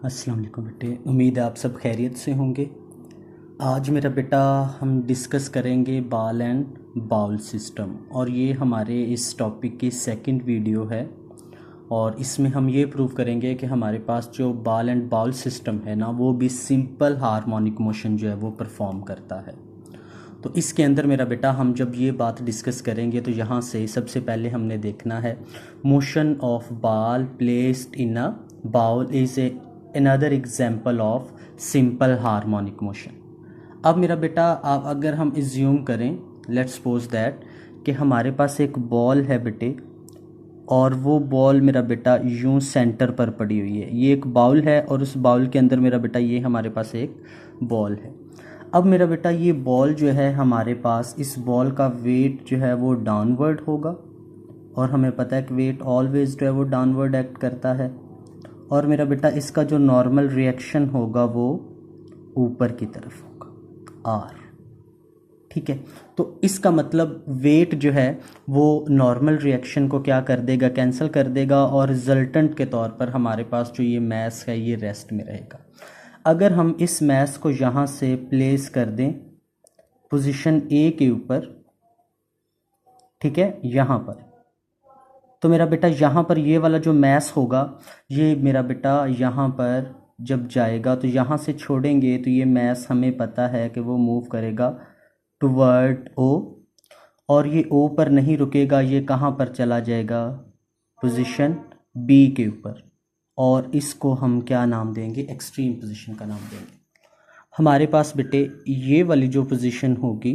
अस्सलाम वालेकुम बेटे, उम्मीद है आप सब खैरियत से होंगे। आज मेरा बेटा हम डिस्कस करेंगे बाल एंड बाउल सिस्टम, और ये हमारे इस टॉपिक की सेकंड वीडियो है। और इसमें हम ये प्रूव करेंगे कि हमारे पास जो बाल एंड बाउल सिस्टम है ना, वो भी सिंपल हार्मोनिक मोशन जो है वो परफॉर्म करता है। तो इसके अंदर मेरा बेटा हम जब ये बात डिस्कस करेंगे तो यहाँ से सबसे पहले हमने देखना है motion of ball placed in a bowl is a another example of simple harmonic motion. अब मेरा बेटा आप अगर हम इज्यूम करें, लेट्स सपोज दैट कि हमारे पास एक बॉल है बेटे, और वो बॉल मेरा बेटा यूं सेंटर पर पड़ी हुई है। ये एक बाउल है और उस बाउल के अंदर मेरा बेटा ये हमारे पास एक बॉल है। अब मेरा बेटा ये बॉल जो है हमारे पास, इस बॉल का वेट जो है वो डाउनवर्ड होगा, और हमें पता है कि वेट ऑलवेज जो है वो डाउनवर्ड एक्ट करता है। और मेरा बेटा इसका जो नॉर्मल रिएक्शन होगा वो ऊपर की तरफ होगा, आर। ठीक है, तो इसका मतलब वेट जो है वो नॉर्मल रिएक्शन को क्या कर देगा, कैंसिल कर देगा, और रिजल्टेंट के तौर पर हमारे पास जो ये मास है ये रेस्ट में रहेगा। अगर हम इस मास को यहाँ से प्लेस कर दें पोजीशन ए के ऊपर, ठीक है, यहाँ पर, तो मेरा बेटा यहाँ पर ये वाला जो मास होगा ये मेरा बेटा यहाँ पर जब जाएगा तो यहाँ से छोड़ेंगे तो ये मास हमें पता है कि वो मूव करेगा टुवर्ड ओ, और ये ओ पर नहीं रुकेगा, ये कहाँ पर चला जाएगा, पोजीशन बी के ऊपर, और इसको हम क्या नाम देंगे, एक्सट्रीम पोजीशन का नाम देंगे। हमारे पास बेटे ये वाली जो पोजीशन होगी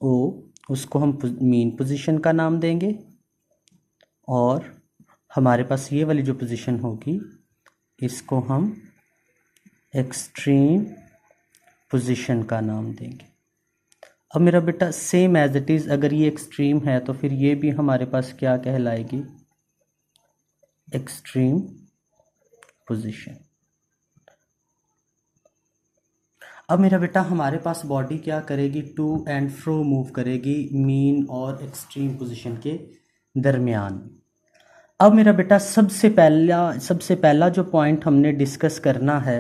ओ, उसको हम मीन पोजीशन का नाम देंगे, और हमारे पास ये वाली जो पोजीशन होगी इसको हम एक्सट्रीम पोजीशन का नाम देंगे। अब मेरा बेटा सेम एज इट इज़, अगर ये एक्सट्रीम है तो फिर ये भी हमारे पास क्या कहलाएगी, एक्सट्रीम पोजीशन। अब मेरा बेटा हमारे पास बॉडी क्या करेगी, टू एंड फ्रो मूव करेगी मीन और एक्सट्रीम पोजीशन के दरमियान। अब मेरा बेटा सबसे पहला जो पॉइंट हमने डिस्कस करना है,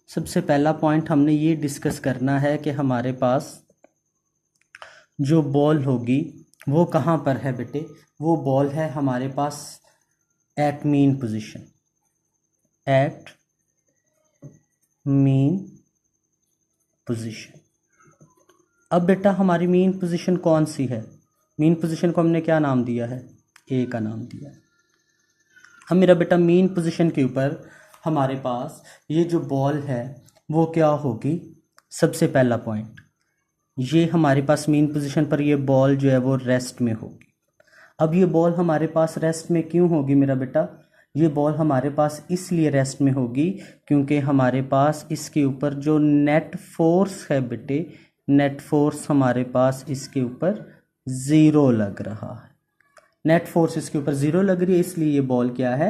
सबसे पहला पॉइंट हमने ये डिस्कस करना है कि हमारे पास जो बॉल होगी वो कहाँ पर है बेटे, वो बॉल है हमारे पास at mean position, at mean position. अब बेटा हमारी मीन पोजीशन कौन सी है, मीन पोजीशन को हमने क्या नाम दिया है, ए का नाम दिया है। अब मेरा बेटा मीन पोजीशन के ऊपर हमारे पास ये जो बॉल है वो क्या होगी, सबसे पहला पॉइंट, ये हमारे पास मीन पोजीशन पर ये बॉल जो है वो रेस्ट में होगी। अब ये बॉल हमारे पास रेस्ट में क्यों होगी मेरा बेटा, ये बॉल हमारे पास इसलिए रेस्ट में होगी क्योंकि हमारे पास इसके ऊपर जो नेट फोर्स है बेटे, नेट फोर्स हमारे पास इसके ऊपर ज़ीरो लग रहा है। नेट फोर्स इसके ऊपर ज़ीरो लग रही है, इसलिए ये बॉल क्या है,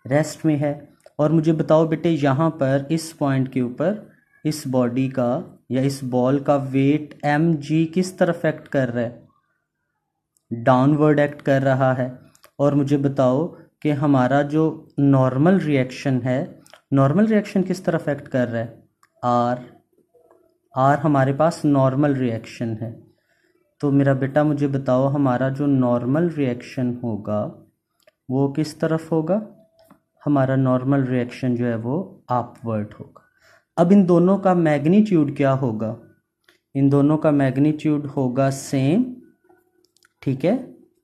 रेस्ट में है। और मुझे बताओ बेटे यहाँ पर इस पॉइंट के ऊपर इस बॉडी का या इस बॉल का वेट एम जी किस तरफ एक्ट कर रहा है, डाउनवर्ड एक्ट कर रहा है। और मुझे बताओ कि हमारा जो नॉर्मल रिएक्शन है, नॉर्मल रिएक्शन किस तरफ एक्ट कर रहा है, आर। आर हमारे पास नॉर्मल रिएक्शन है। तो मेरा बेटा मुझे बताओ हमारा जो नॉर्मल रिएक्शन होगा वो किस तरफ होगा, हमारा नॉर्मल रिएक्शन जो है वो अपवर्ड होगा। अब इन दोनों का मैग्नीट्यूड क्या होगा, इन दोनों का मैग्नीट्यूड होगा सेम, ठीक है,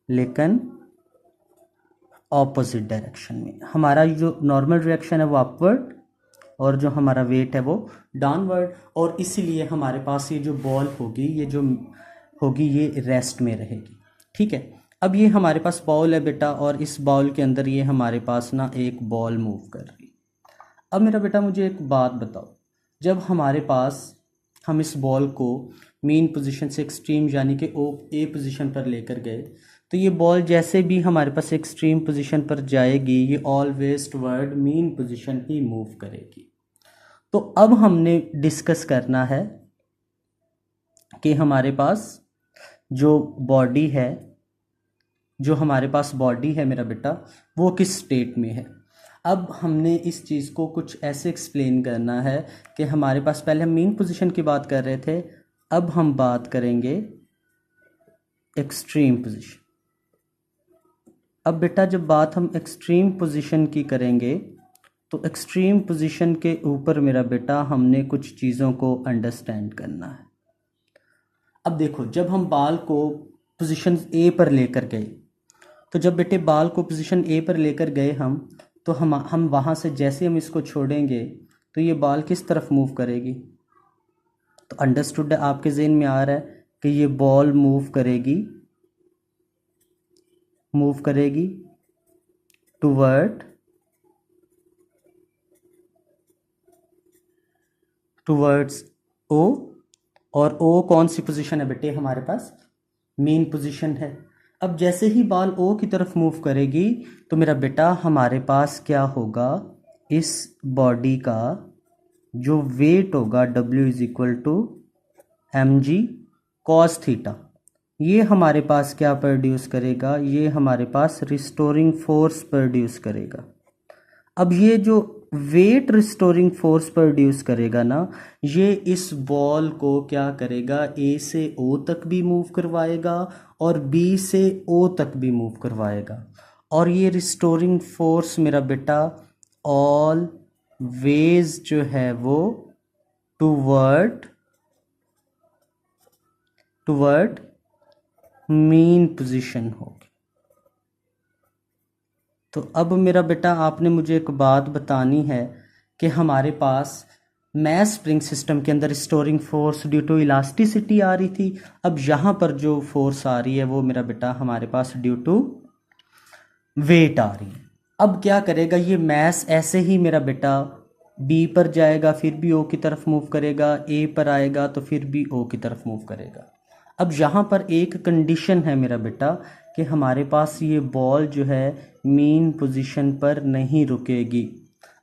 लेकिन ऑपोजिट डायरेक्शन में। हमारा जो नॉर्मल रिएक्शन है वो अपवर्ड और जो हमारा वेट है वो डाउनवर्ड, और इसीलिए हमारे पास ये जो बॉल होगी, ये जो होगी ये रेस्ट में रहेगी। ठीक है, अब ये हमारे पास बॉल है बेटा, और इस बॉल के अंदर ये हमारे पास ना एक बॉल मूव कर रही। अब मेरा बेटा मुझे एक बात बताओ, जब हमारे पास हम इस बॉल को मीन पोजीशन से एक्सट्रीम यानी कि ओ ए पोजीशन पर लेकर गए, तो ये बॉल जैसे भी हमारे पास एक्सट्रीम पोजीशन पर जाएगी ये ऑलवेज टुवर्ड मीन पोजीशन ही मूव करेगी। तो अब हमने डिस्कस करना है कि हमारे पास जो बॉडी है, जो हमारे पास बॉडी है मेरा बेटा, वो किस स्टेट में है। अब हमने इस चीज़ को कुछ ऐसे एक्सप्लेन करना है कि हमारे पास, पहले हम मीन पोजीशन की बात कर रहे थे, अब हम बात करेंगे एक्सट्रीम पोजीशन। अब बेटा जब बात हम एक्सट्रीम पोजीशन की करेंगे तो एक्सट्रीम पोजीशन के ऊपर मेरा बेटा हमने कुछ चीज़ों को अंडरस्टैंड करना है। अब देखो, जब हम बाल को पोजीशन ए पर लेकर गए, तो जब बेटे बाल को पोजीशन ए पर लेकर गए हम, तो हम वहाँ से जैसे हम इसको छोड़ेंगे तो ये बाल किस तरफ मूव करेगी? तो अंडरस्टूड है, आपके ज़हन में आ रहा है कि ये बॉल मूव करेगी टुवर्ड्स ओ, और ओ कौन सी पोजीशन है बेटे हमारे पास? मेन पोजीशन है। अब जैसे ही बाल ओ की तरफ मूव करेगी तो मेरा बेटा हमारे पास क्या होगा, इस बॉडी का जो वेट होगा W = mg cos थीटा, ये हमारे पास क्या प्रोड्यूस करेगा? ये हमारे पास रिस्टोरिंग फोर्स प्रोड्यूस करेगा। अब ये जो वेट रिस्टोरिंग फोर्स प्रोड्यूस करेगा ना, ये इस बॉल को क्या करेगा? ए से ओ तक भी मूव करवाएगा और बी से ओ तक भी मूव करवाएगा। और ये रिस्टोरिंग फोर्स मेरा बेटा ऑलवेज जो है वो टुवर्ड मीन पोजीशन होगी। तो अब मेरा बेटा आपने मुझे एक बात बतानी है कि हमारे पास मैस स्प्रिंग सिस्टम के अंदर storing force due to elasticity आ रही थी। अब यहाँ पर जो फोर्स आ रही है वो मेरा बेटा हमारे पास ड्यू टू वेट आ रही है। अब क्या करेगा ये मैस? ऐसे ही मेरा बेटा बी पर जाएगा, फिर भी ओ की तरफ मूव करेगा, ए पर आएगा तो फिर भी ओ की तरफ मूव करेगा। अब यहाँ पर एक कंडीशन है मेरा बेटा कि हमारे पास ये बॉल जो है मीन पोजीशन पर नहीं रुकेगी।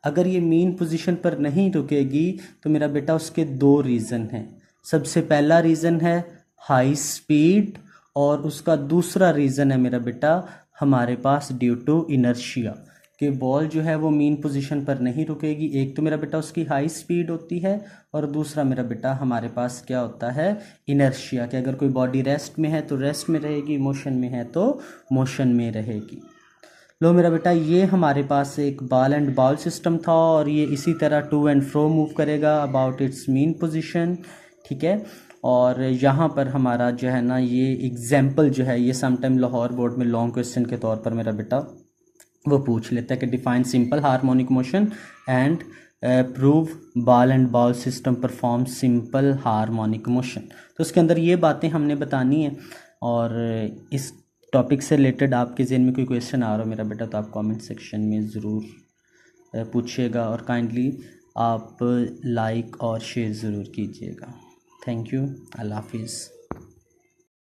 अगर ये मीन पोजीशन पर नहीं रुकेगी तो मेरा बेटा उसके दो रीज़न हैं। सबसे पहला रीज़न है हाई स्पीड, और उसका दूसरा रीज़न है मेरा बेटा हमारे पास ड्यू टू इनर्शिया, कि बॉल जो है वो मीन पोजीशन पर नहीं रुकेगी। एक तो मेरा बेटा उसकी हाई स्पीड होती है और दूसरा मेरा बेटा हमारे पास क्या होता है? इनर्शिया, कि अगर कोई बॉडी रेस्ट में है तो रेस्ट में रहेगी, मोशन में है तो मोशन में रहेगी। लो मेरा बेटा, ये हमारे पास एक बॉल एंड बाल सिस्टम था और ये इसी तरह टू एंड फ्रो मूव करेगा अबाउट इट्स मीन पोजीशन, ठीक है। और यहाँ पर हमारा जो है ना ये एग्जाम्पल जो है ये समटाइम लाहौर बोर्ड में लॉन्ग क्वेश्चन के तौर पर मेरा बेटा वो पूछ लेता है कि define simple harmonic motion and prove ball and ball system perform simple harmonic motion. तो उसके अंदर ये बातें हमने बतानी है। और इस टॉपिक से रिलेटेड आपके ज़हन में कोई क्वेश्चन आ रहा हो मेरा बेटा तो आप कमेंट सेक्शन में ज़रूर पूछिएगा, और काइंडली आप लाइक और शेयर ज़रूर कीजिएगा। थैंक यू, अल्लाह हाफिज़।